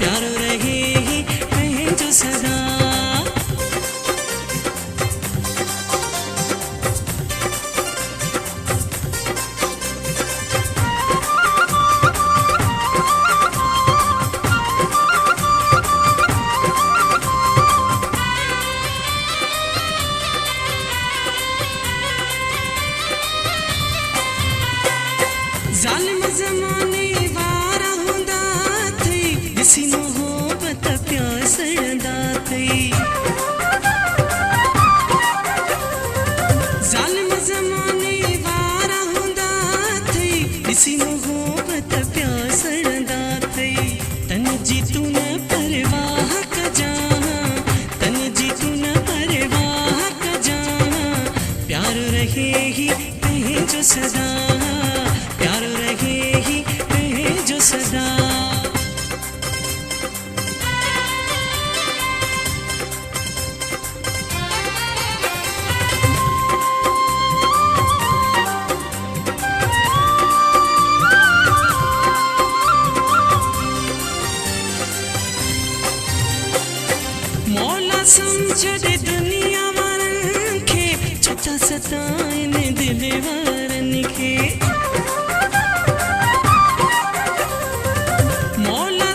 प्यार रहे ही रहे जो सदा। जालिम ज़माने वारा हुंदा थई, ॾिसी मोहब्बत प्यासंदा थई। जालिम ज़माने वारा हुंदा थई, ॾिसी मोहब्बत प्यासंदा थई। तन जी तू न परवाह कजां, तन जी तू न परवाह कजां, प्यार रहे ही रहे जो सदा, प्यार रहे ही रहे जो सदा। मौला समझ दे दुनिया वारन खे, छुटा सताइन दिल वारन खे।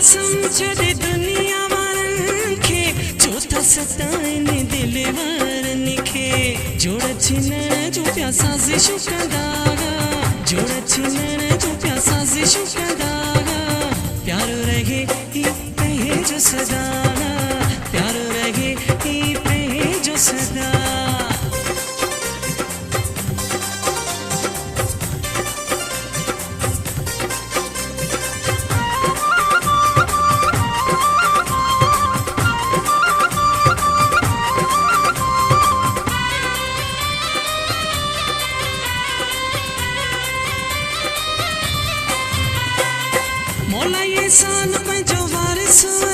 समझ दे दुनिया वारन खे, चोथा सताइन दिल वारन खे। जोड़ छिनण जो पिया साज़िशूं कंदा, जोड़ छिनण जो पिया साज़िशूं कंदा। प्यार रहे ही रहे जो सदा, प्यार रहे ही रहे जो सदा। मौला ये सान पंहिंजो वारिसो